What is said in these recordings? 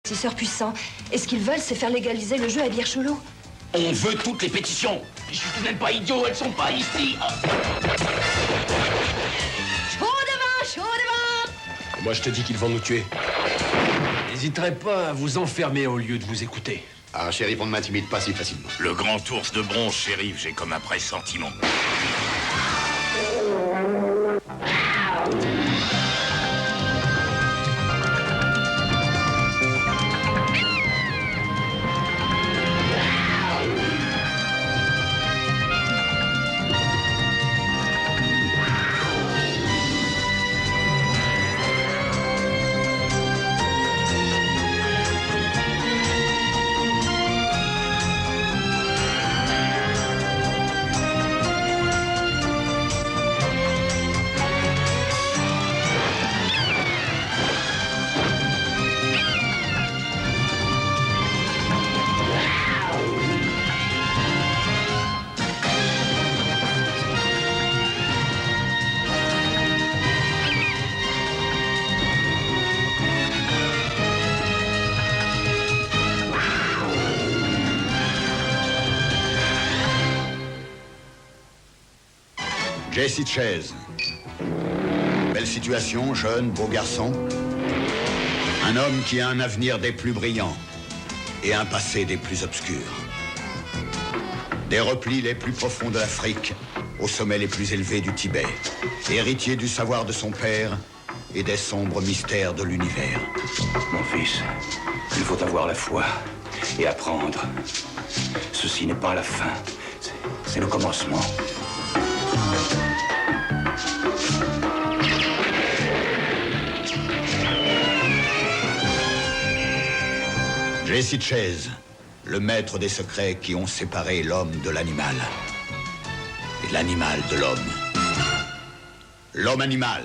Investisseurs puissants. Et ce qu'ils veulent, c'est faire légaliser le jeu à Bierchelot. On veut toutes les pétitions. Je suis tout de même pas idiot, elles sont pas ici. Chaud devant. Moi, je te dis qu'ils vont nous tuer. N'hésiterez pas à vous enfermer au lieu de vous écouter. Ah, shérif, on ne m'intimide pas si facilement. Le grand ours de bronze, shérif, j'ai comme un pressentiment. Jesse Chase. Belle situation, jeune, beau garçon. Un homme qui a un avenir des plus brillants et un passé des plus obscurs. Des replis les plus profonds de l'Afrique aux sommets les plus élevés du Tibet. Héritier du savoir de son père et des sombres mystères de l'univers. Mon fils, il faut avoir la foi et apprendre. Ceci n'est pas la fin, c'est le commencement. Jesse Chase, le maître des secrets qui ont séparé l'homme de l'animal. Et l'animal de l'homme. L'homme animal.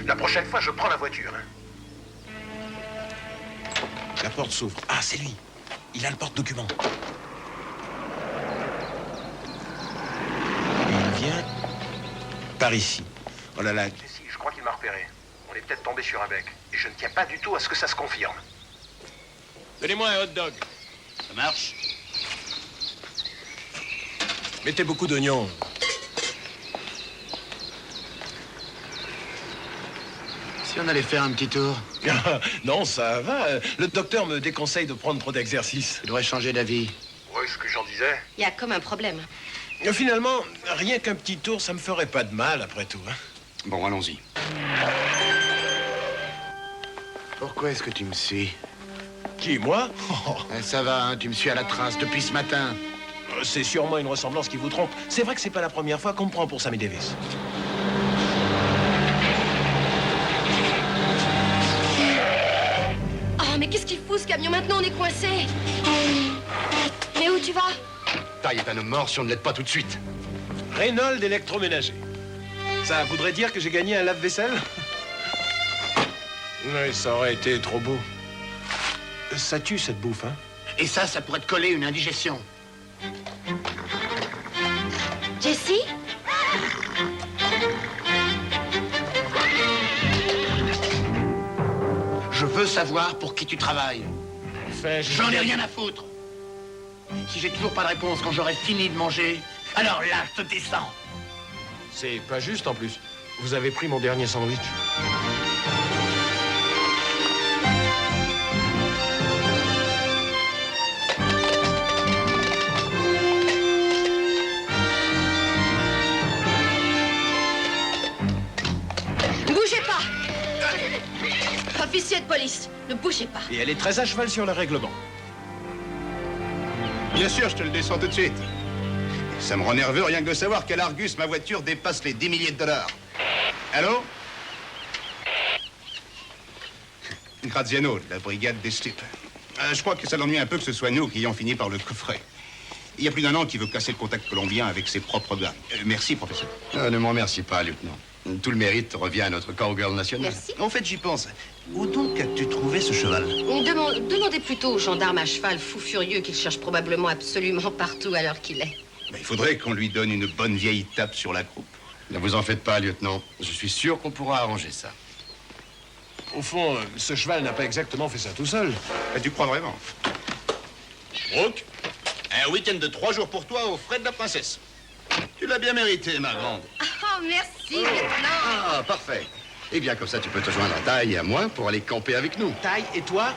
La prochaine fois, je prends la voiture. La porte s'ouvre. Ah, c'est lui. Il a le porte-document. Il vient par ici. Oh là là. Si, je crois qu'il m'a repéré. On est peut-être tombé sur un bec. Et je ne tiens pas du tout à ce que ça se confirme. Donnez-moi un hot dog. Ça marche? Mettez beaucoup d'oignons. Si on allait faire un petit tour. Non, ça va. Le docteur me déconseille de prendre trop d'exercice. Tu devrais changer d'avis. Oui, ce que j'en disais. Il y a comme un problème. Finalement, rien qu'un petit tour, ça me ferait pas de mal, après tout. Hein. Bon, allons-y. Pourquoi est-ce que tu me suis? Qui, moi? Ça va, hein, tu me suis à la trace depuis ce matin. C'est sûrement une ressemblance qui vous trompe. C'est vrai que c'est pas la première fois qu'on me prend pour Sammy Davis. Mais qu'est-ce qu'il fout, ce camion? Maintenant, on est coincé. Mais où tu vas? Taille est un homme mort si on ne l'aide pas tout de suite. Reynolds électroménager. Ça voudrait dire que j'ai gagné un lave-vaisselle? Oui, ça aurait été trop beau. Ça tue, cette bouffe, hein? Et ça pourrait te coller une indigestion. Jessie? Je veux savoir pour qui tu travailles. Enfin, J'en ai rien à foutre. Si j'ai toujours pas de réponse quand j'aurai fini de manger, alors là, je te descends. C'est pas juste, en plus. Vous avez pris mon dernier sandwich. Ne bougez pas! Officier de police, ne bougez pas. Et elle est très à cheval sur le règlement. Bien sûr, je te le descends tout de suite. Ça me rend nerveux rien que de savoir qu'à l'Argus, ma voiture dépasse les 10 milliers de dollars. Allô? Graziano, de la brigade des Slips. Je crois que ça l'ennuie un peu que ce soit nous qui ayons fini par le coffret. Il y a plus d'1 an qu'il veut casser le contact colombien avec ses propres gars. Merci, professeur. Ne m'en remercie pas, lieutenant. Tout le mérite revient à notre cowgirl national. Merci. En fait, j'y pense. Où donc as-tu trouvé ce cheval? Demandez plutôt au gendarme à cheval fou furieux qu'il cherche probablement absolument partout à l'heure qu'il est. Il faudrait qu'on lui donne une bonne vieille tape sur la croupe. Ne vous en faites pas, lieutenant. Je suis sûr qu'on pourra arranger ça. Au fond, ce cheval n'a pas exactement fait ça tout seul. Tu crois vraiment? Brooke, un week-end de 3 jours pour toi aux frais de la princesse. Tu l'as bien mérité, ma grande. Oh, merci, lieutenant. Ah, parfait. Eh bien, comme ça, tu peux te joindre à Taille et à moi pour aller camper avec nous. Taille et toi?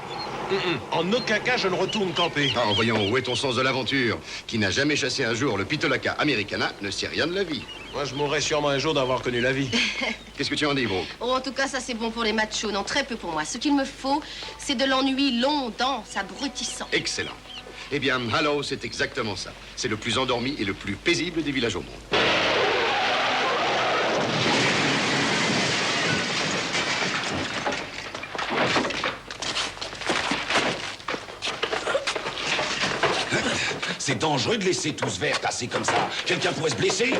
En aucun cas, je ne retourne camper. Ah, voyons, où est ton sens de l'aventure? Qui n'a jamais chassé un jour le Pitolaka americana ne sait rien de la vie. Moi, je mourrai sûrement un jour d'avoir connu la vie. Qu'est-ce que tu en dis, Brooke? Oh, en tout cas, ça c'est bon pour les machos. Non, très peu pour moi. Ce qu'il me faut, c'est de l'ennui long, dense, abrutissant. Excellent. Eh bien, Hallow, c'est exactement ça. C'est le plus endormi et le plus paisible des villages au monde. C'est dangereux de laisser tout ce verre tasser comme ça. Quelqu'un pourrait se blesser.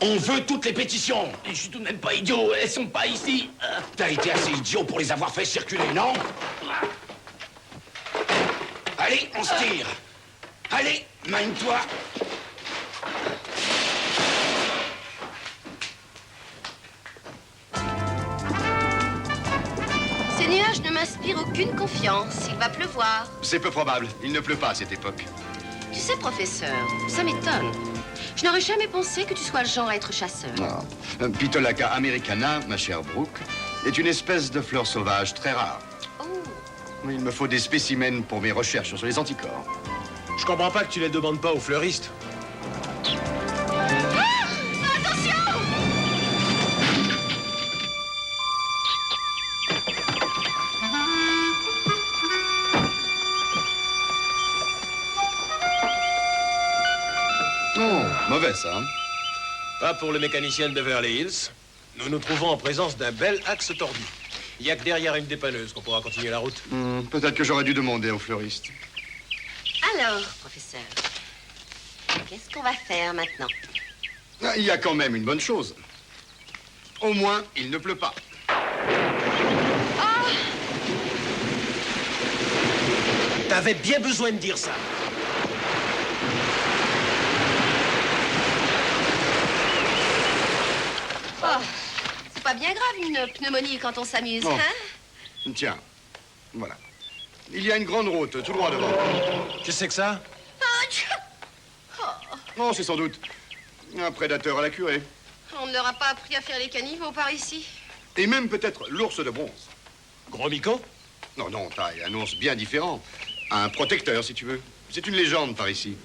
On veut toutes les pétitions. Et je suis tout de même pas idiot. Elles sont pas ici. T'as été assez idiot pour les avoir fait circuler, non? Allez, on se tire. Allez, mine-toi. Ces nuages ne m'inspirent aucune confiance. Il va pleuvoir. C'est peu probable. Il ne pleut pas à cette époque. Tu sais, professeur, ça m'étonne. Je n'aurais jamais pensé que tu sois le genre à être chasseur. Non. Pitolaka americana, ma chère Brooke, est une espèce de fleur sauvage très rare. Oh. Il me faut des spécimens pour mes recherches sur les anticorps. Je comprends pas que tu les demandes pas aux fleuristes. Mauvais, ça, hein? Pas pour le mécanicien de Beverly Hills. Nous nous trouvons en présence d'un bel axe tordu. Il n'y a que derrière une dépanneuse qu'on pourra continuer la route. Peut-être que j'aurais dû demander au fleuriste. Alors, professeur, qu'est-ce qu'on va faire maintenant? Ah, il y a quand même une bonne chose. Au moins, il ne pleut pas. Oh! T'avais bien besoin de dire ça. Oh, c'est pas bien grave une pneumonie quand on s'amuse, Non. hein? Tiens, voilà. Il y a une grande route tout droit devant. Qu'est-ce que c'est que ça? Oh, c'est sans doute un prédateur à la curée. On ne leur a pas appris à faire les caniveaux par ici. Et même peut-être l'ours de bronze. Gros Mico? Non, non, taille, un ours bien différent. Un protecteur, si tu veux. C'est une légende par ici.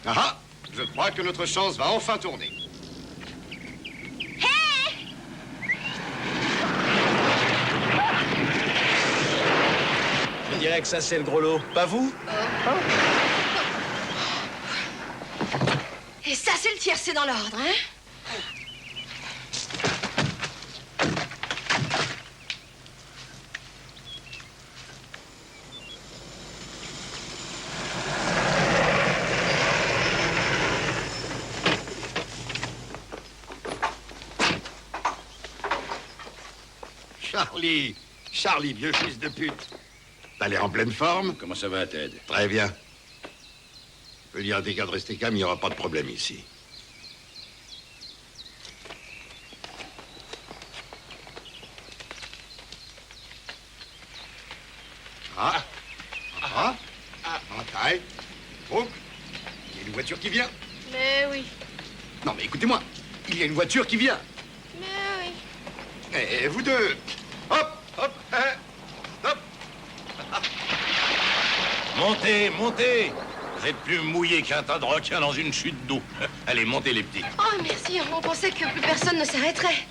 Ah, je crois que notre chance va enfin tourner. Je dirais que ça, c'est le gros lot. Pas vous? Et ça, c'est le tiercé dans l'ordre, hein? Charlie, vieux fils de pute. T'as l'air en pleine forme? Comment ça va, Ted? Très bien. Je peux dire à tes gars de rester calme, il n'y aura pas de problème ici. Taille. Brooke, il y a une voiture qui vient. Mais oui, Non, mais écoutez-moi, il y a une voiture qui vient. mais oui. Et vous deux, hop, hop, hop. Montez, montez! Vous êtes plus mouillés qu'un tas de requins dans une chute d'eau. Allez, montez, les petits. Oh, merci. On pensait que plus personne ne s'arrêterait.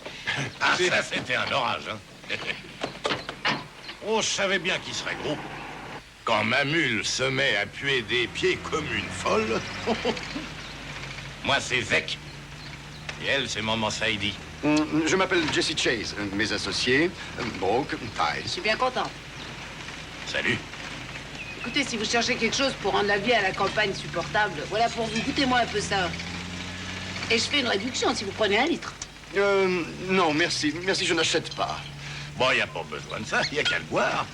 Ah, ça, c'était un orage, hein? Oh, je savais bien qu'il serait gros. Quand ma mule se met à puer des pieds comme une folle... Moi, c'est Zek. Et elle, c'est Maman Saïdi. Je m'appelle Jesse Chase. Mes associés, Brooke, Ty. Je suis bien content. Salut. Écoutez, si vous cherchez quelque chose pour rendre la vie à la campagne supportable, voilà pour vous. Goûtez-moi un peu ça. Et je fais une réduction si vous prenez 1 litre. Non, merci. Merci, je n'achète pas. Bon, il n'y a pas besoin de ça, il n'y a qu'à le boire.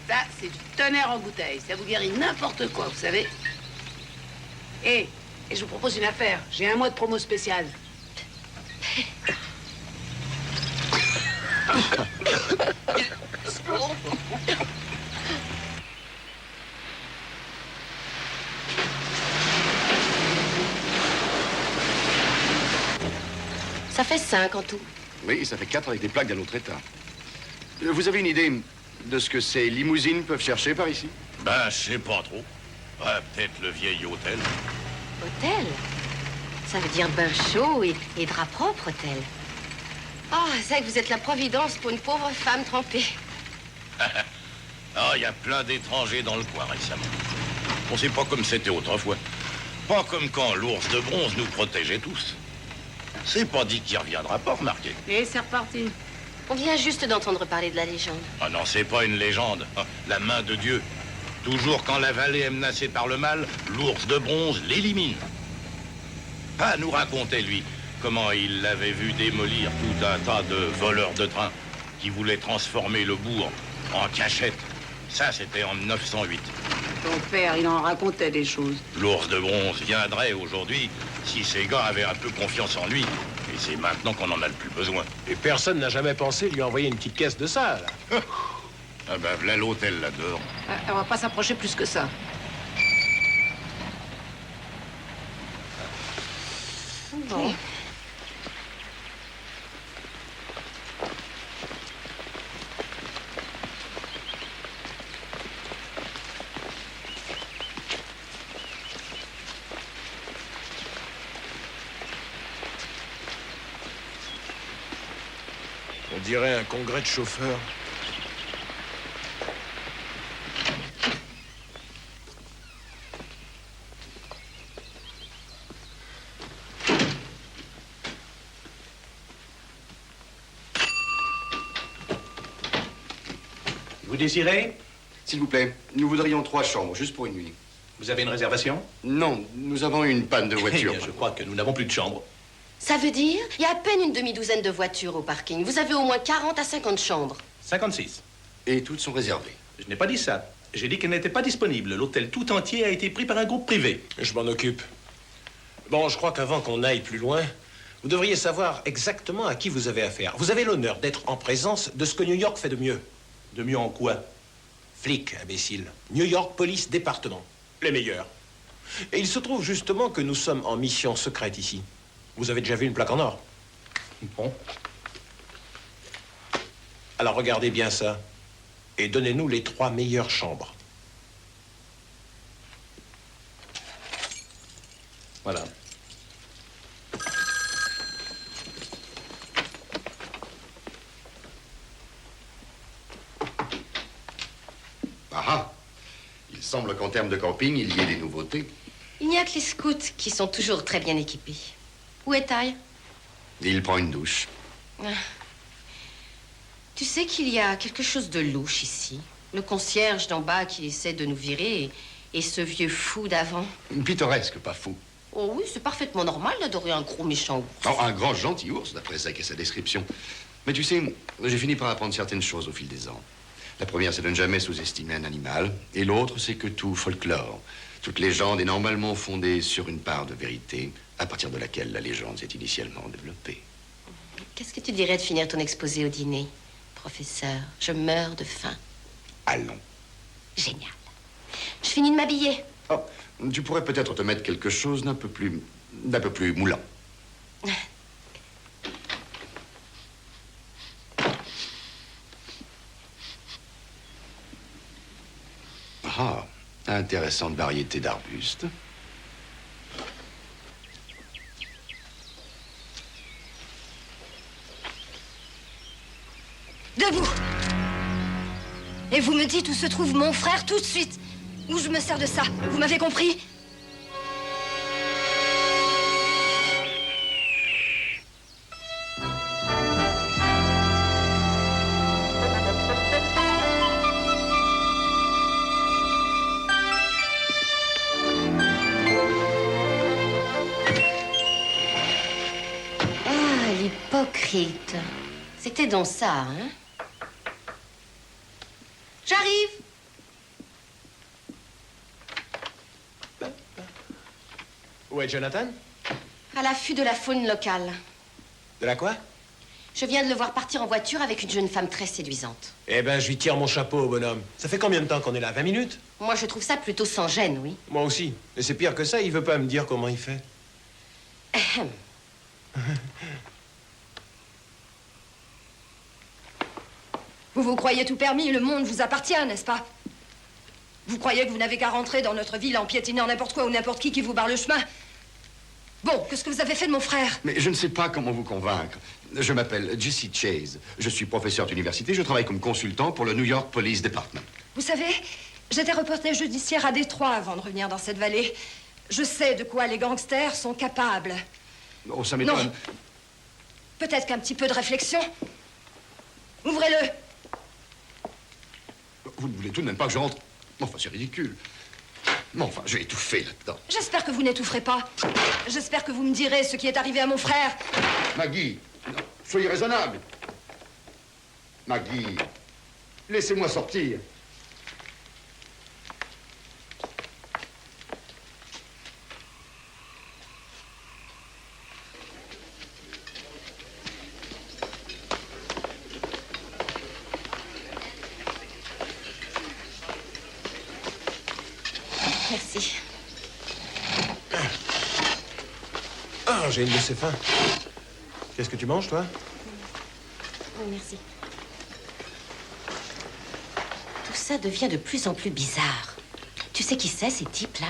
Ça, c'est du tonnerre en bouteille. Ça vous guérit n'importe quoi, vous savez. Et je vous propose une affaire. J'ai 1 mois de promo spéciale. Ça fait 5 en tout. Oui, ça fait 4 avec des plaques d'un autre état. Vous avez une idée de ce que ces limousines peuvent chercher par ici? Ben, je sais pas trop. Ouais, peut-être le vieil hôtel. Hôtel? Ça veut dire bain chaud et drap propre, hôtel. Ah, c'est vrai que vous êtes la providence pour une pauvre femme trempée. Ah, il y a plein d'étrangers dans le coin récemment. On sait pas comme c'était autrefois. Pas comme quand l'ours de bronze nous protégeait tous. C'est pas dit qu'il reviendra pas, remarquez. Et c'est reparti. On vient juste d'entendre parler de la légende. Ah non, c'est pas une légende. La main de Dieu. Toujours quand la vallée est menacée par le mal, l'ours de bronze l'élimine. Ah, nous racontait, lui, comment il l'avait vu démolir tout un tas de voleurs de train qui voulaient transformer le bourg en cachette. Ça, c'était en 908. Ton père, il en racontait des choses. L'ours de bronze viendrait aujourd'hui si ces gars avaient un peu confiance en lui. Et c'est maintenant qu'on en a le plus besoin. Et personne n'a jamais pensé lui envoyer une petite caisse de ça, là. Ah ben, voilà l'hôtel là-dehors. On va pas s'approcher plus que ça. Bon. On dirait un congrès de chauffeurs. Vous désirez? S'il vous plaît, nous voudrions 3 chambres, juste pour une nuit. Vous avez une réservation? Non, nous avons eu une panne de voiture. Eh bien, je crois que nous n'avons plus de chambre. Ça veut dire, il y a à peine une demi-douzaine de voitures au parking. Vous avez au moins 40 à 50 chambres. 56. Et toutes sont réservées. Je n'ai pas dit ça. J'ai dit qu'elle n'était pas disponible. L'hôtel tout entier a été pris par un groupe privé. Je m'en occupe. Bon, je crois qu'avant qu'on aille plus loin, vous devriez savoir exactement à qui vous avez affaire. Vous avez l'honneur d'être en présence de ce que New York fait de mieux. De mieux en quoi? Flic, imbécile. New York Police Département. Les meilleurs. Et il se trouve justement que nous sommes en mission secrète ici. Vous avez déjà vu une plaque en or? Bon. Alors regardez bien ça. Et donnez-nous les 3 meilleures chambres. Voilà. Ah, il semble qu'en termes de camping, il y ait des nouveautés. Il n'y a que les scouts qui sont toujours très bien équipés. Où est Ty? Il prend une douche. Tu sais qu'il y a quelque chose de louche ici. Le concierge d'en bas qui essaie de nous virer et ce vieux fou d'avant. Pittoresque, pas fou. Oh oui, c'est parfaitement normal d'adorer un gros méchant ours. Oh, un grand gentil ours, d'après ça qu'est sa description. Mais tu sais, j'ai fini par apprendre certaines choses au fil des ans. La première, c'est de ne jamais sous-estimer un animal. Et l'autre, c'est que tout folklore, toute légende est normalement fondée sur une part de vérité, à partir de laquelle la légende s'est initialement développée. Qu'est-ce que tu dirais de finir ton exposé au dîner, professeur? Je meurs de faim. Allons. Génial. Je finis de m'habiller. Oh, tu pourrais peut-être te mettre quelque chose d'un peu plus moulant. Ah, intéressante variété d'arbustes. Debout! Et vous me dites où se trouve mon frère tout de suite. Où je me sers de ça. Vous m'avez compris? écrite. C'était donc ça, hein? J'arrive. Où est Jonathan? À l'affût de la faune locale. De la quoi? Je viens de le voir partir en voiture avec une jeune femme très séduisante. Eh ben, je lui tire mon chapeau au bonhomme. Ça fait combien de temps qu'on est là? 20 minutes? Moi, je trouve ça plutôt sans gêne, oui. Moi aussi. Et c'est pire que ça, il veut pas me dire comment il fait. Ahem. Vous vous croyez tout permis, le monde vous appartient, n'est-ce pas? Vous croyez que vous n'avez qu'à rentrer dans notre ville en piétinant n'importe quoi ou n'importe qui vous barre le chemin? Bon, qu'est-ce que vous avez fait de mon frère? Mais je ne sais pas comment vous convaincre. Je m'appelle Jesse Chase. Je suis professeur d'université. Je travaille comme consultant pour le New York Police Department. Vous savez, j'étais reporter judiciaire à Détroit avant de revenir dans cette vallée. Je sais de quoi les gangsters sont capables. Oh, ça m'étonne. Non. Peut-être qu'un petit peu de réflexion. Ouvrez-le. Vous ne voulez tout de même pas que je rentre? Enfin, c'est ridicule. Mais enfin, je vais étouffer là-dedans. J'espère que vous n'étoufferez pas. J'espère que vous me direz ce qui est arrivé à mon frère. Maggie, soyez raisonnable. Maggie, laissez-moi sortir. Merci. Ah, j'ai une de ces faim. Qu'est-ce que tu manges, toi? Oui, merci. Tout ça devient de plus en plus bizarre. Tu sais qui c'est, ces types-là?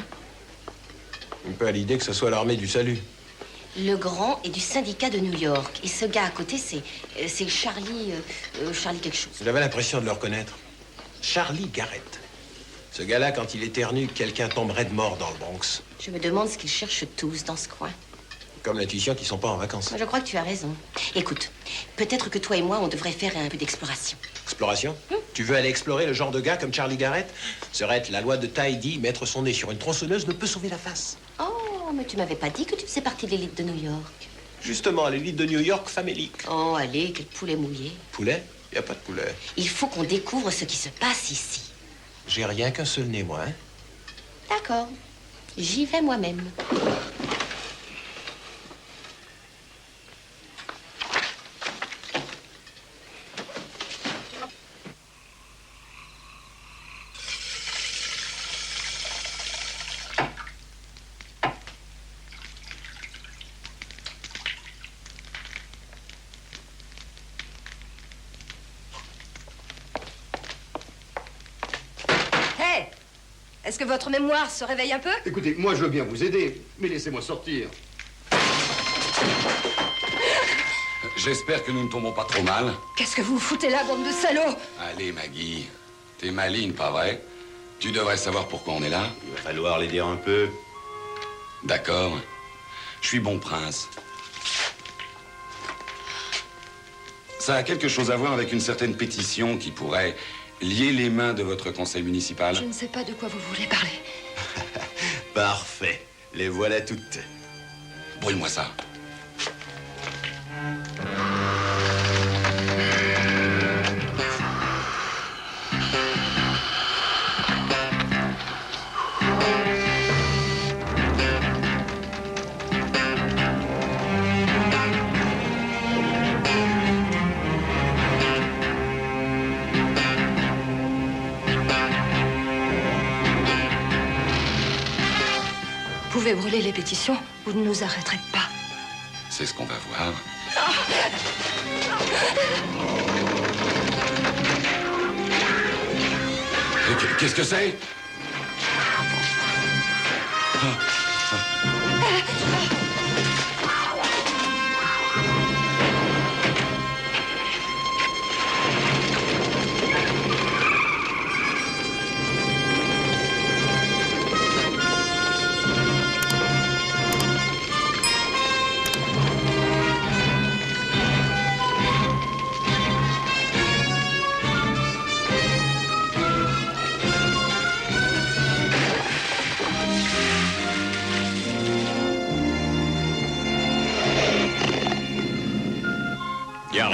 Un peu à l'idée que ce soit l'armée du salut. Le grand est du syndicat de New York. Et ce gars à côté, c'est Charlie... Charlie quelque chose. J'avais l'impression de le reconnaître. Charlie Garrett. Ce gars-là, quand il éternue, quelqu'un tomberait de mort dans le Bronx. Je me demande ce qu'ils cherchent tous dans ce coin. Comme l'intuition qu'ils sont pas en vacances. Je crois que tu as raison. Écoute, peut-être que toi et moi, on devrait faire un peu d'exploration. Exploration? Tu veux aller explorer le genre de gars comme Charlie Garrett? Serait la loi de Tidy, mettre son nez sur une tronçonneuse ne peut sauver la face. Oh, mais tu m'avais pas dit que tu faisais partie de l'élite de New York. Justement, l'élite de New York famélique. Oh, allez, quel poulet mouillé. Poulet? Y a pas de poulet. Il faut qu'on découvre ce qui se passe ici. J'ai rien qu'un seul nez, moi, hein? D'accord. J'y vais moi-même. Est-ce que votre mémoire se réveille un peu? Écoutez, moi je veux bien vous aider, mais laissez-moi sortir. J'espère que nous ne tombons pas trop mal. Qu'est-ce que vous foutez là, bande de salauds? Allez, Maggie. T'es maligne, pas vrai? Tu devrais savoir pourquoi on est là. Il va falloir les dire un peu. D'accord. Je suis bon prince. Ça a quelque chose à voir avec une certaine pétition qui pourrait lier les mains de votre conseil municipal. Je ne sais pas de quoi vous voulez parler. Parfait. Les voilà toutes. Brûle-moi ça. Vous pouvez brûler les pétitions, vous ne nous arrêterez pas. C'est ce qu'on va voir. Qu'est-ce que c'est?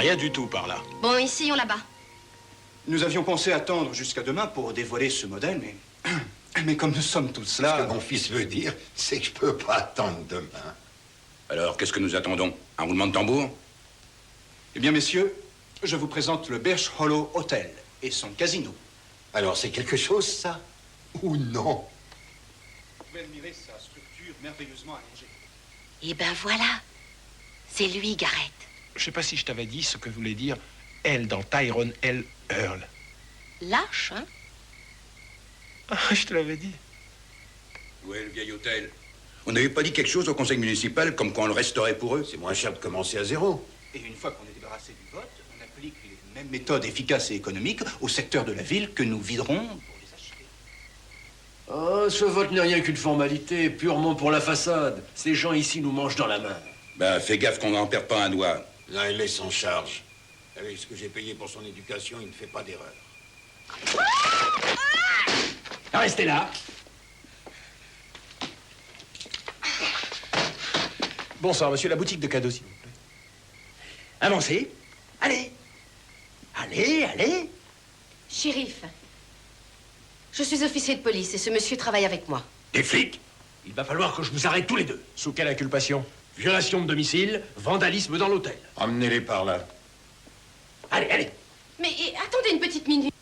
rien du tout par là. Bon, essayons là-bas. Nous avions pensé attendre jusqu'à demain pour dévoiler ce modèle, mais comme nous sommes tous là... Ce que mon fils veut dire, c'est que je peux pas attendre demain. Alors, qu'est-ce que nous attendons? Un roulement de tambour? Eh bien, messieurs, je vous présente le Birch Hollow Hotel et son casino. Alors, c'est quelque chose, ça? Ou non? Vous pouvez admirer sa structure merveilleusement allongée. Eh ben voilà. C'est lui, Garrett. Je sais pas si je t'avais dit ce que voulait dire L dans Tyrone L. Earl. Lâche, hein? Ah, je te l'avais dit. Où est le vieil hôtel? On n'avait pas dit quelque chose au conseil municipal, comme quoi on le resterait pour eux? C'est moins cher de commencer à zéro. Et une fois qu'on est débarrassé du vote, on applique les mêmes méthodes efficaces et économiques au secteur de la ville que nous viderons pour les acheter. Oh, ce vote n'est rien qu'une formalité, purement pour la façade. Ces gens ici nous mangent dans la main. Ben, fais gaffe qu'on n'en perd pas un doigt. Là, il laisse en charge. Avec ce que j'ai payé pour son éducation, il ne fait pas d'erreur. Restez là. Bonsoir, monsieur, la boutique de cadeaux, s'il vous plaît. Avancez. Allez. Allez, allez. Shérif, je suis officier de police et ce monsieur travaille avec moi. Des flics? Il va falloir que je vous arrête tous les deux. Sous quelle inculpation? Violation de domicile, vandalisme dans l'hôtel. Emmenez-les par là. Allez, allez. Mais attendez une petite minute.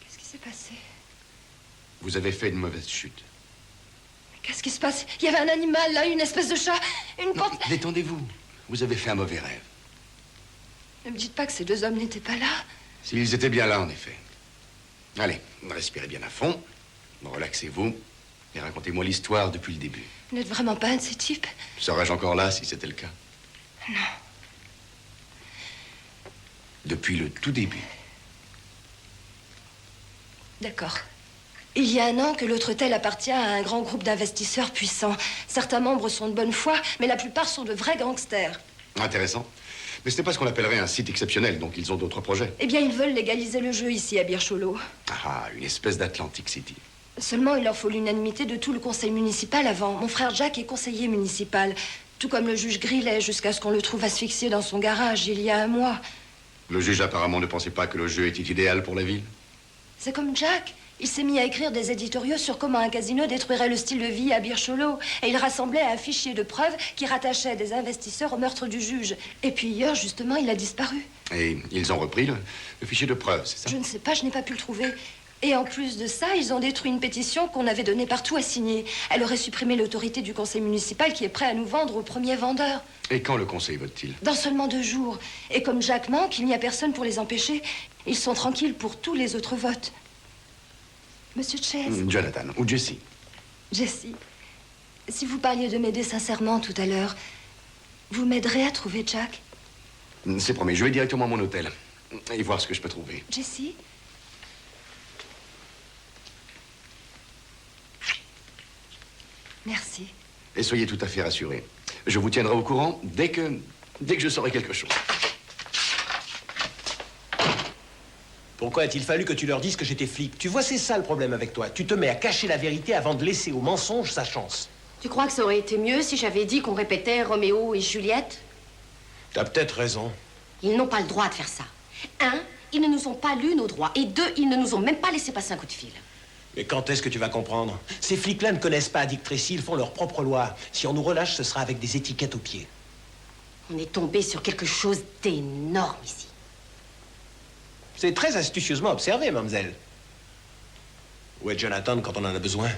Qu'est-ce qui s'est passé? Vous avez fait une mauvaise chute. Qu'est-ce qui se passe? Il y avait un animal, là, une espèce de chat, une porte... Détendez-vous. Vous avez fait un mauvais rêve. Ne me dites pas que ces deux hommes n'étaient pas là. S'ils étaient bien là, en effet. Allez, respirez bien à fond. Relaxez-vous. Et racontez-moi l'histoire depuis le début. Vous n'êtes vraiment pas un de ces types? Serais-je encore là si c'était le cas? Non. Depuis le tout début. D'accord. Il y a 1 an que l'autre hôtel appartient à un grand groupe d'investisseurs puissants. Certains membres sont de bonne foi, mais la plupart sont de vrais gangsters. Intéressant. Mais ce n'est pas ce qu'on appellerait un site exceptionnel, donc ils ont d'autres projets. Eh bien, ils veulent légaliser le jeu ici à Birch Hollow. Ah, une espèce d'Atlantic City. Seulement, il leur faut l'unanimité de tout le conseil municipal avant. Mon frère Jack est conseiller municipal, tout comme le juge Grillet, jusqu'à ce qu'on le trouve asphyxié dans son garage il y a 1 mois. Le juge apparemment ne pensait pas que le jeu était idéal pour la ville. C'est comme Jack. Il s'est mis à écrire des éditoriaux sur comment un casino détruirait le style de vie à Birch Hollow. Et il rassemblait un fichier de preuves qui rattachait des investisseurs au meurtre du juge. Et puis hier, justement, il a disparu. Et ils ont repris le fichier de preuves, c'est ça? Je ne sais pas, je n'ai pas pu le trouver. Et en plus de ça, ils ont détruit une pétition qu'on avait donnée partout à signer. Elle aurait supprimé l'autorité du conseil municipal qui est prêt à nous vendre au premier vendeur. Et quand le conseil vote-t-il? Dans seulement 2 jours. Et comme Jack manque, il n'y a personne pour les empêcher. Ils sont tranquilles pour tous les autres votes. Monsieur Chase. Jonathan ou Jesse. Jesse, si vous parliez de m'aider sincèrement tout à l'heure, vous m'aiderez à trouver Jack? C'est promis, je vais directement à mon hôtel et voir ce que je peux trouver. Jesse? Merci. Et soyez tout à fait rassurés. Je vous tiendrai au courant dès que je saurai quelque chose. Pourquoi a-t-il fallu que tu leur dises que j'étais flic? Tu vois, c'est ça le problème avec toi. Tu te mets à cacher la vérité avant de laisser au mensonge sa chance. Tu crois que ça aurait été mieux si j'avais dit qu'on répétait Roméo et Juliette? T'as peut-être raison. Ils n'ont pas le droit de faire ça. 1, ils ne nous ont pas lu nos droits. Et 2, ils ne nous ont même pas laissé passer un coup de fil. Mais quand est-ce que tu vas comprendre? Ces flics-là ne connaissent pas Dick Tracy, ils font leur propre loi. Si on nous relâche, ce sera avec des étiquettes aux pieds. On est tombé sur quelque chose d'énorme ici. C'est très astucieusement observé, mademoiselle. Où est Jonathan quand on en a besoin?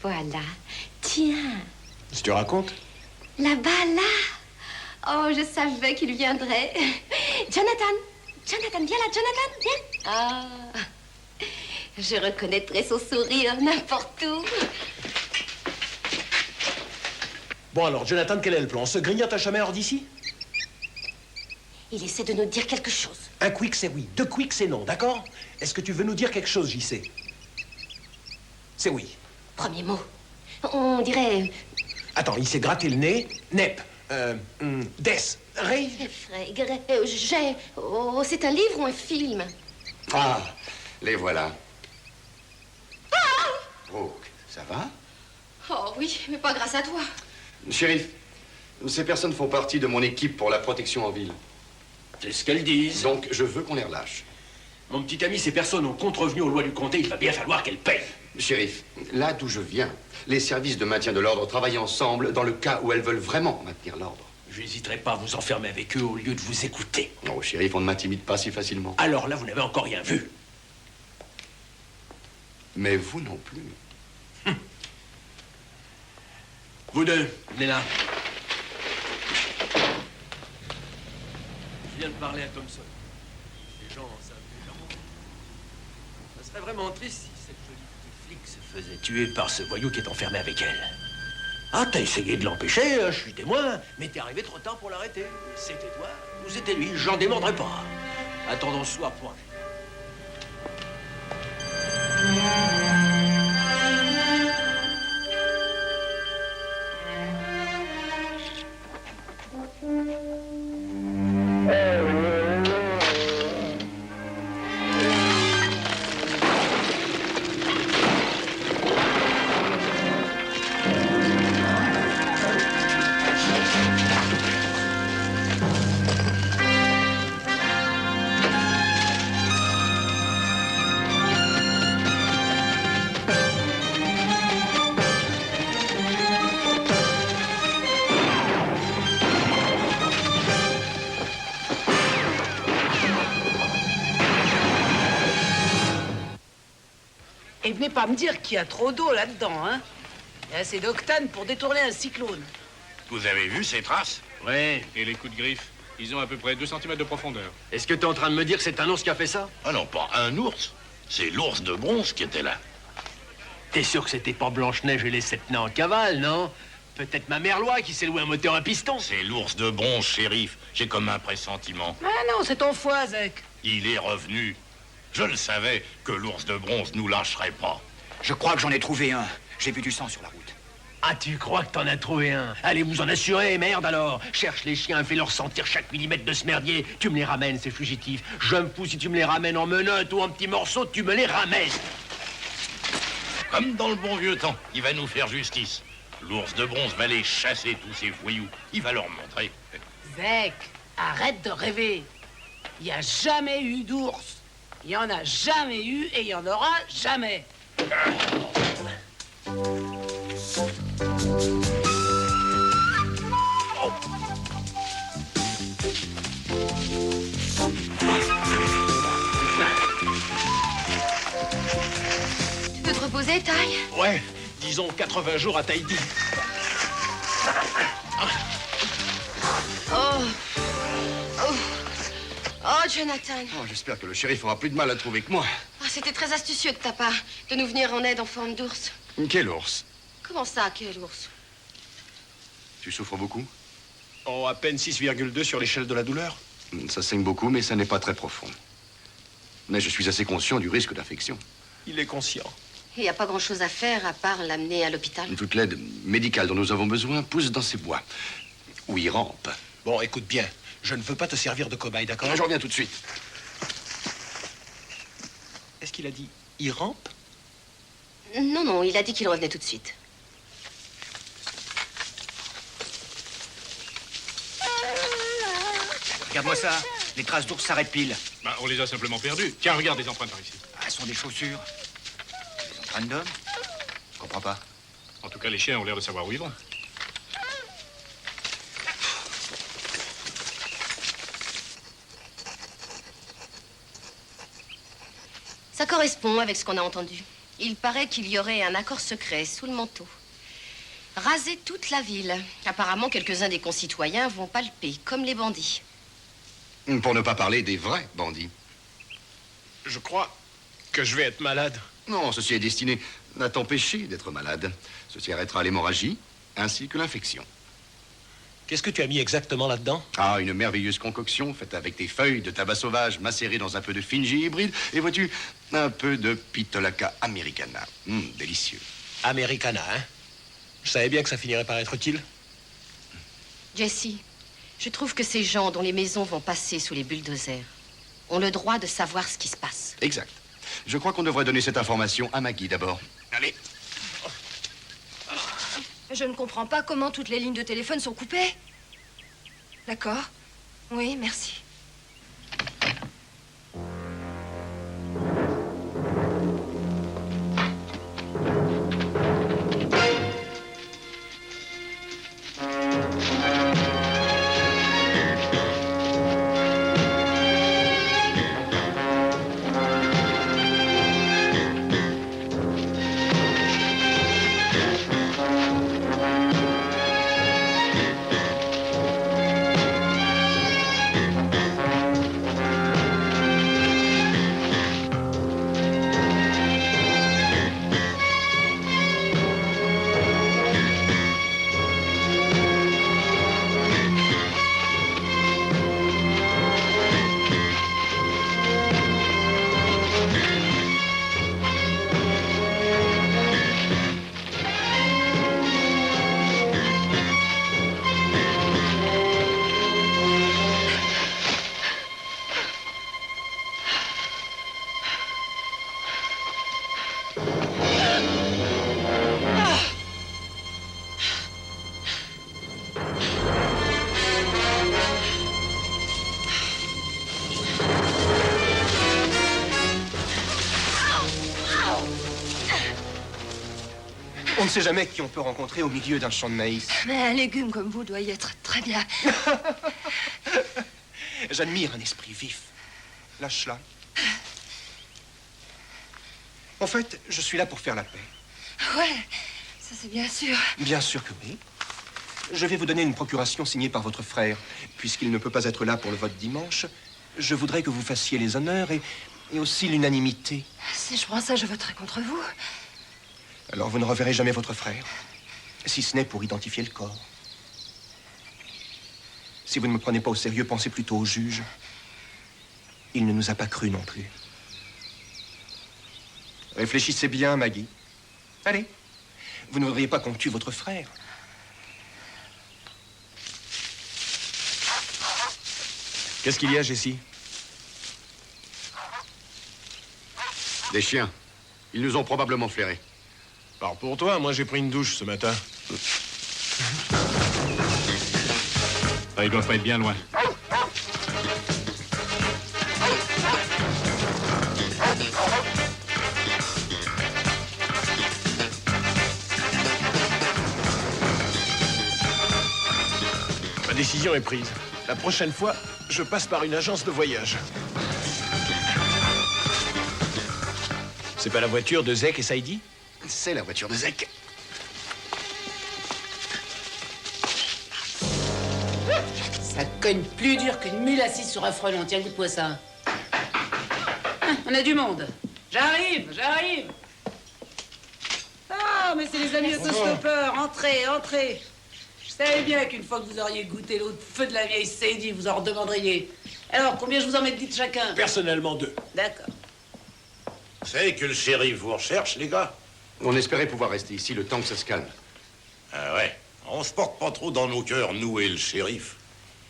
Voilà. Tiens. Si tu racontes? Là-bas, là. Oh, je savais qu'il viendrait. Jonathan. Jonathan, viens là, Jonathan, viens. Ah. Je reconnaîtrai son sourire n'importe où. Bon alors, Jonathan, quel est le plan? On se grignote un chemin hors d'ici? Il essaie de nous dire quelque chose. Un quick, c'est oui. 2 quick, c'est non, d'accord? Est-ce que tu veux nous dire quelque chose, JC? C'est oui. Premier mot. On dirait... Attends, il s'est gratté le nez. Nep. Death. Ray? J'ai... Oh, c'est un livre ou un film? Ah, les voilà. Oh, ça va? Oh oui, mais pas grâce à toi. Shérif, ces personnes font partie de mon équipe pour la protection en ville. C'est ce qu'elles disent. Donc, je veux qu'on les relâche. Mon petit ami, ces personnes ont contrevenu aux lois du comté. Il va bien falloir qu'elles payent. Shérif, là d'où je viens, les services de maintien de l'ordre travaillent ensemble dans le cas où elles veulent vraiment maintenir l'ordre. Je n'hésiterai pas à vous enfermer avec eux au lieu de vous écouter. Non, shérif, on ne m'intimide pas si facilement. Alors là, vous n'avez encore rien vu. Mais vous non plus. Vous deux, venez là. Je viens de parler à Thompson. Les gens savent clairement. Ça serait vraiment triste si cette jolie petite flic se faisait tuer par ce voyou qui est enfermé avec elle. Ah, t'as essayé de l'empêcher, je suis témoin, mais t'es arrivé trop tard pour l'arrêter. C'était toi ou c'était lui, j'en démordrai pas. Attendons ce soir pour... Et venez pas me dire qu'il y a trop d'eau là-dedans, hein. Il y a assez d'octane pour détourner un cyclone. Vous avez vu ces traces? Ouais, et les coups de griffe. Ils ont à peu près 2 cm de profondeur. Est-ce que t'es en train de me dire que c'est un ours qui a fait ça? Ah non, pas un ours. C'est l'ours de bronze qui était là. T'es sûr que c'était pas Blanche-Neige et les 7 nains en cavale, non? Peut-être ma mère Loi qui s'est loué un moteur à piston. C'est l'ours de bronze, shérif. J'ai comme un pressentiment. Ah non, c'est ton foie, Zek. Il est revenu. Je le savais que l'ours de bronze nous lâcherait pas. Je crois que j'en ai trouvé un. J'ai vu du sang sur la route. Ah, tu crois que t'en as trouvé un? Allez vous en assurer, merde alors. Cherche les chiens, fais-leur sentir chaque millimètre de ce merdier. Tu me les ramènes, ces fugitifs. Je me fous si tu me les ramènes en menottes ou en petits morceaux, tu me les ramènes. Comme dans le bon vieux temps, il va nous faire justice. L'ours de bronze va les chasser, tous ces voyous. Il va leur montrer. Zek, arrête de rêver. Il n'y a jamais eu d'ours. Il n'y en a jamais eu et il n'y en aura jamais. Tu peux te reposer, Ty? Ouais, disons 80 jours à Tahiti. Oh. Oh. Oh, Jonathan. Oh, j'espère que le shérif aura plus de mal à trouver que moi. Oh, c'était très astucieux de ta part de nous venir en aide en forme d'ours. Quel ours? Comment ça, quel ours? Tu souffres beaucoup? Oh, à peine 6,2 sur l'échelle de la douleur. Ça saigne beaucoup, mais ça n'est pas très profond. Mais je suis assez conscient du risque d'infection. Il est conscient. Il n'y a pas grand-chose à faire à part l'amener à l'hôpital. Toute l'aide médicale dont nous avons besoin pousse dans ces bois, où il rampe. Bon, écoute bien. Je ne veux pas te servir de cobaye, d'accord? Je reviens tout de suite. Est-ce qu'il a dit il rampe? Non, non, il a dit qu'il revenait tout de suite. Regarde-moi ça. Les traces d'ours s'arrêtent pile. Bah, on les a simplement perdues. Tiens, regarde les empreintes par ici. Ah, ce sont des chaussures. Des empreintes d'hommes. Je comprends pas. En tout cas, les chiens ont l'air de savoir où ils vont. Ça correspond avec ce qu'on a entendu. Il paraît qu'il y aurait un accord secret sous le manteau. Raser toute la ville. Apparemment, quelques-uns des concitoyens vont palper, comme les bandits. Pour ne pas parler des vrais bandits. Je crois que je vais être malade. Non, ceci est destiné à t'empêcher d'être malade. Ceci arrêtera l'hémorragie ainsi que l'infection. Qu'est-ce que tu as mis exactement là-dedans? Ah, une merveilleuse concoction faite avec des feuilles de tabac sauvage macérées dans un peu de Finji hybride. Et vois-tu, un peu de Pitolacca americana. Délicieux. Americana, hein? Je savais bien que ça finirait par être utile. Jesse, Je trouve que ces gens dont les maisons vont passer sous les bulldozers ont le droit de savoir ce qui se passe. Exact. Je crois qu'on devrait donner cette information à Maggie d'abord. Allez. Je ne comprends pas comment toutes les lignes de téléphone sont coupées. D'accord. Oui, merci. On ne sait jamais qui on peut rencontrer au milieu d'un champ de maïs. Mais un légume comme vous doit y être très bien. J'admire un esprit vif. Lâche-la. En fait, je suis là pour faire la paix. Ouais, ça c'est bien sûr. Bien sûr que oui. Je vais vous donner une procuration signée par votre frère. Puisqu'il ne peut pas être là pour le vote dimanche, je voudrais que vous fassiez les honneurs et aussi l'unanimité. Si je prends ça, je voterai contre vous. Alors vous ne reverrez jamais votre frère, si ce n'est pour identifier le corps. Si vous ne me prenez pas au sérieux, pensez plutôt au juge. Il ne nous a pas cru non plus. Réfléchissez bien, Maggie. Allez, vous ne voudriez pas qu'on tue votre frère? Qu'est-ce qu'il y a, Jessie? Des chiens. Ils nous ont probablement flairés. Alors pour toi, moi j'ai pris une douche ce matin. Ah, ils doivent pas être bien loin. Ma décision est prise. La prochaine fois, je passe par une agence de voyage. C'est pas la voiture de Zek et Saïdi? C'est la voiture de Zek. Ça cogne plus dur qu'une mule assise sur un frelon. Tiens, goûte-moi ça. On a du monde. J'arrive. Ah, mais c'est les amis autostoppeurs. Entrez. Je savais bien qu'une fois que vous auriez goûté l'eau de feu de la vieille Saïdi, vous en redemanderiez. Alors, combien je vous en mets de litres chacun? Personnellement, 2. D'accord. Vous savez que le shérif vous recherche, les gars? On espérait pouvoir rester ici le temps que ça se calme. Ah ouais. On se porte pas trop dans nos cœurs, nous et le shérif.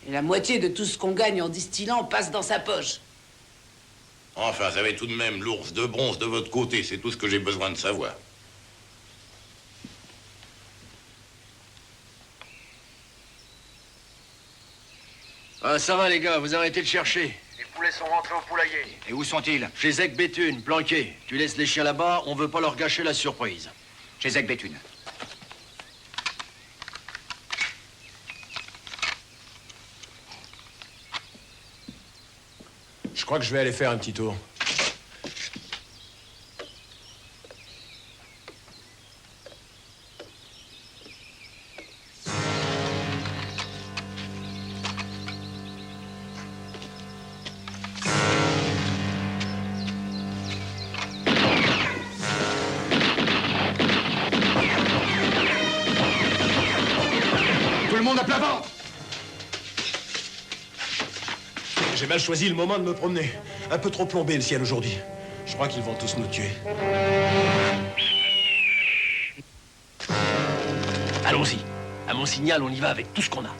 Et la moitié de tout ce qu'on gagne en distillant passe dans sa poche. Enfin, vous avez tout de même l'ours de bronze de votre côté, c'est tout ce que j'ai besoin de savoir. Ah, ça va, les gars, vous arrêtez de chercher. Les poulets sont rentrés au poulailler. Et où sont-ils? Chez Zek Béthune, planqué. Tu laisses les chiens là-bas, on veut pas leur gâcher la surprise. Chez Zek Béthune. Je crois que je vais aller faire un petit tour. Tout le monde à plat ventre! J'ai mal choisi le moment de me promener. Un peu trop plombé le ciel aujourd'hui. Je crois qu'ils vont tous nous tuer. Allons-y. À mon signal, on y va avec tout ce qu'on a.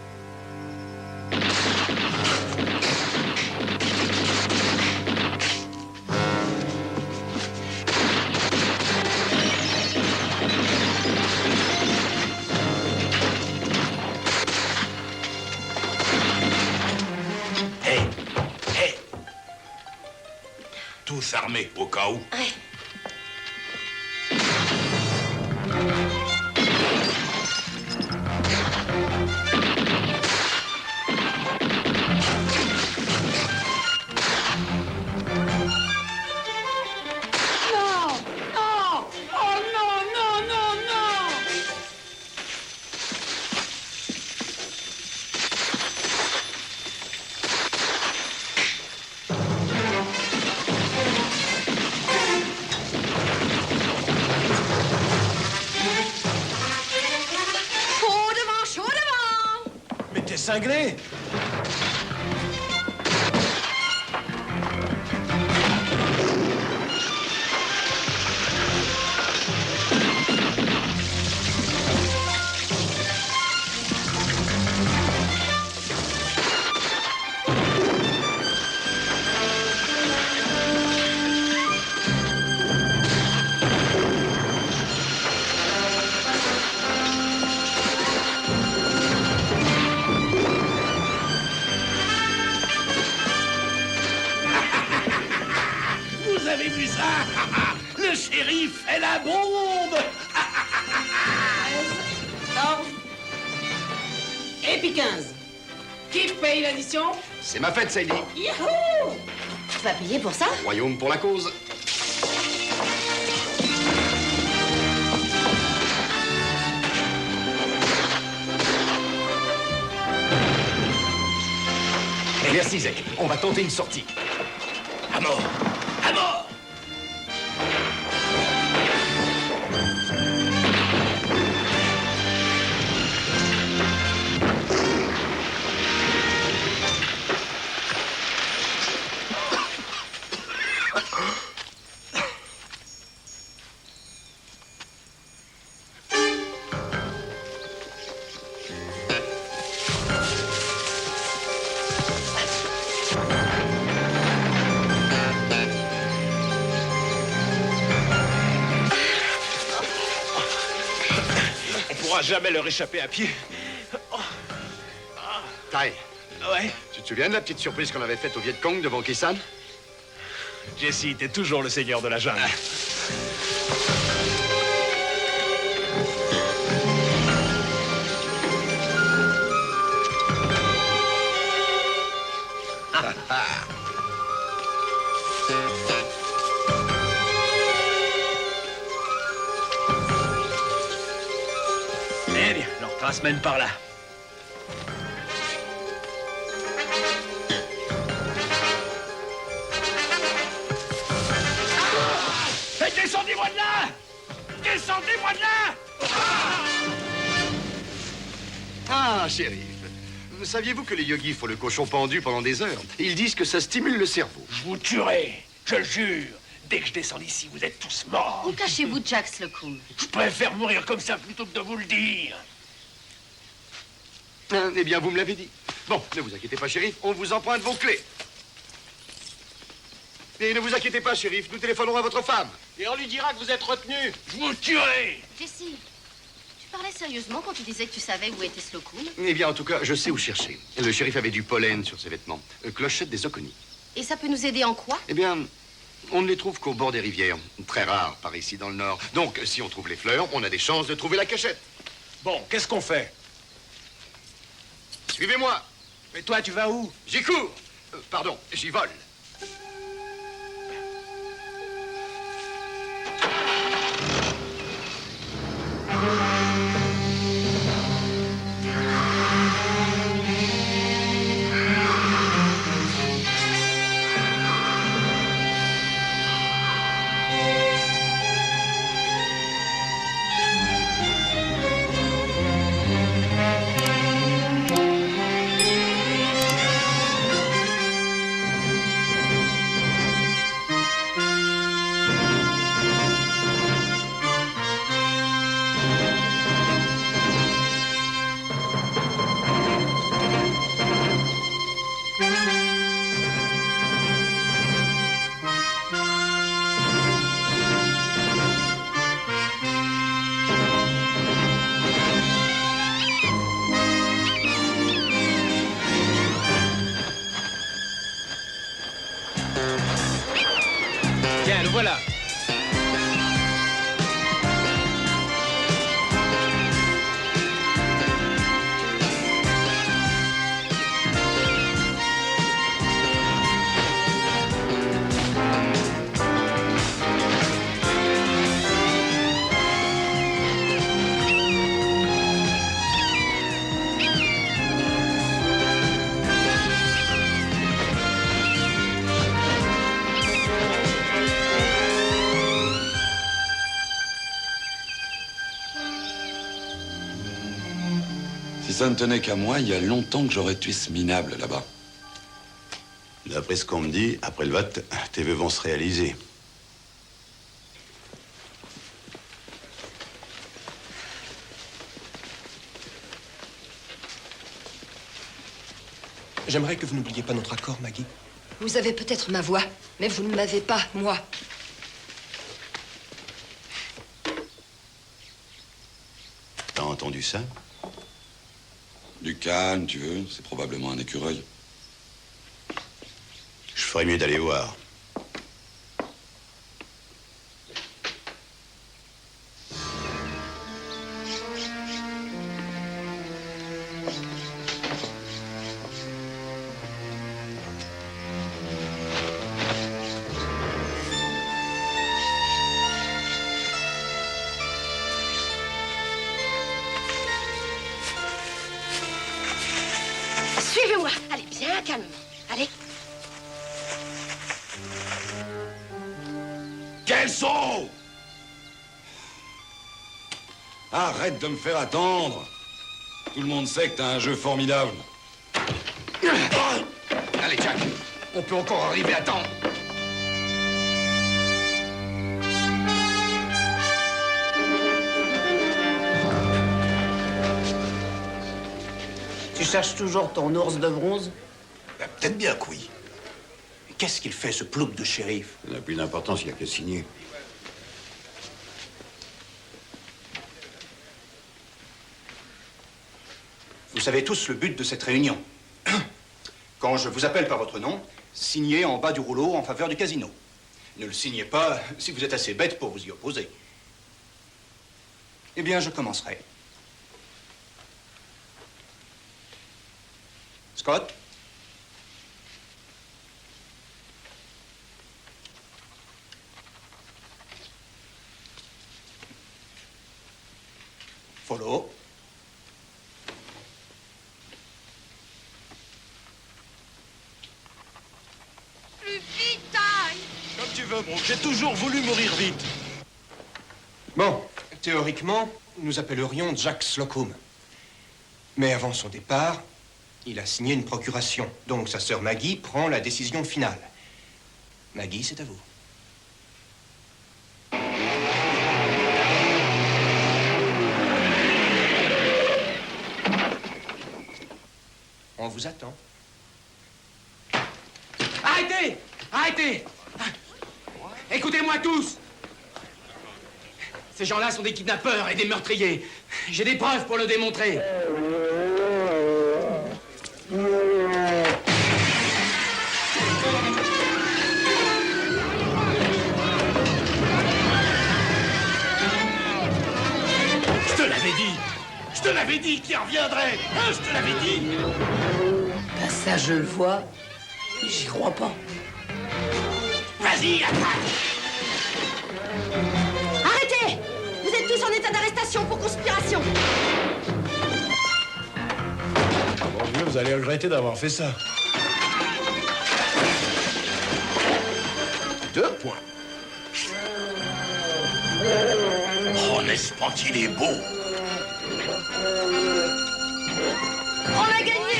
nous s'armer, au cas où. Ouais. Cinglé. Le shérif est la bombe. 14. Et puis 15. Qui paye l'addition? C'est ma fête, Sadie. Youhou! Tu vas payer pour ça? Royaume pour la cause. Merci, Zek. On va tenter une sortie. À mort! À mort! Jamais leur échapper à pied. Tai. Ouais. Tu te souviens de la petite surprise qu'on avait faite au Viet Cong devant Kisan? Jesse, t'es toujours le seigneur de la jungle. Eh bien, leur trace mène par là. Descendez-moi de là! Descendez-moi de là! Ah, shérif. Saviez-vous que les yogis font le cochon pendu pendant des heures? Ils disent que ça stimule le cerveau. Je vous tuerai, je le jure. Dès que je descends d'ici, vous êtes tous morts. Où cachez-vous Jack Slocum? Je préfère mourir comme ça plutôt que de vous le dire. Eh bien, vous me l'avez dit. Bon, ne vous inquiétez pas, shérif, on vous emprunte vos clés. Et ne vous inquiétez pas, shérif, nous téléphonerons à votre femme. Et on lui dira que vous êtes retenu. Je vous tuerai. Jesse, tu parlais sérieusement quand tu disais que tu savais où était Slocum? Eh bien, en tout cas, je sais où chercher. Le shérif avait du pollen sur ses vêtements. Clochette des Oconee. Et ça peut nous aider en quoi? Eh bien, on ne les trouve qu'au bord des rivières. Très rares par ici dans le nord. Donc, si on trouve les fleurs, on a des chances de trouver la cachette. Bon, qu'est-ce qu'on fait? Suivez-moi. Mais toi, tu vas où? J'y cours. Pardon, j'y vole. Si ça ne tenait qu'à moi, il y a longtemps que j'aurais tué ce minable là-bas. D'après ce qu'on me dit, après le vote, tes vœux vont se réaliser. J'aimerais que vous n'oubliez pas notre accord, Maggie. Vous avez peut-être ma voix, mais vous ne m'avez pas, moi. T'as entendu ça? Du calme, tu veux? C'est probablement un écureuil. Je ferais mieux d'aller voir. Suivez-moi. Allez, bien calmement. Allez. Quels sont? Arrête de me faire attendre. Tout le monde sait que t'as un jeu formidable. Allez, Jack, on peut encore arriver à temps. Tu cherches toujours ton ours de bronze? Ben, peut-être bien que oui. Qu'est-ce qu'il fait, ce plouc de shérif? Ça n'a plus d'importance, il n'y a que signer. Vous savez tous le but de cette réunion. Quand je vous appelle par votre nom, signez en bas du rouleau en faveur du casino. Ne le signez pas si vous êtes assez bête pour vous y opposer. Eh bien, je commencerai. Scott? Follow. Plus vite, taille. Comme tu veux, Brooke. J'ai toujours voulu mourir vite. Bon, théoriquement, nous appellerions Jack Slocum. Mais avant son départ, il a signé une procuration. Donc sa sœur Maggie prend la décision finale. Maggie, c'est à vous. On vous attend. Arrêtez! Arrêtez! Écoutez-moi tous! Ces gens-là sont des kidnappeurs et des meurtriers. J'ai des preuves pour le démontrer. Je te l'avais dit! Je te l'avais dit qu'il reviendrait! Hein, je te l'avais dit! Ben ça, je le vois, mais j'y crois pas. Vas-y, attaque! Arrêtez! Vous êtes tous en état d'arrestation pour conspiration. Mon Dieu, vous allez regretter d'avoir fait ça. 2 points. Oh, n'est-ce pas qu'il est beau? On a gagné.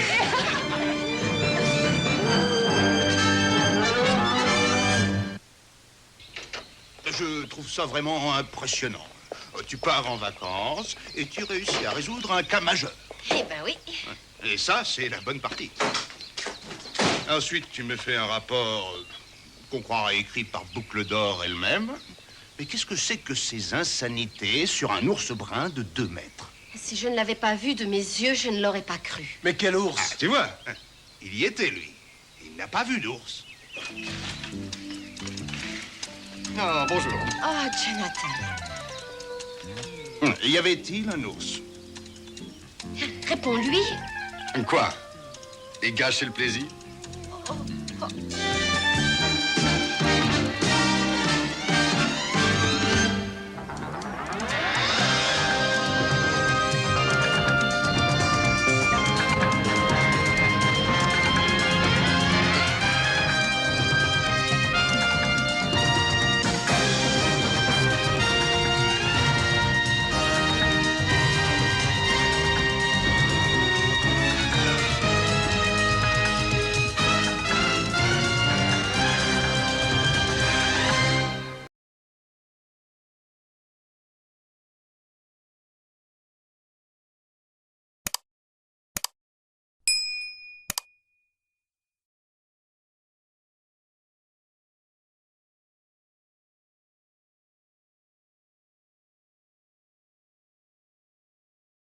Je trouve ça vraiment impressionnant. Tu pars en vacances et tu réussis à résoudre un cas majeur. Eh ben oui. Et ça, c'est la bonne partie. Ensuite, tu me fais un rapport qu'on croirait écrit par Boucle d'Or elle-même. Mais qu'est-ce que c'est que ces insanités sur un ours brun de 2 mètres? Si je ne l'avais pas vu de mes yeux, je ne l'aurais pas cru. Mais quel ours? Ah, tu vois, il y était, lui. Il n'a pas vu d'ours. Ah, bonjour. Oh, Jonathan. Y avait-il un ours? Réponds-lui. Quoi? Et gâcher le plaisir?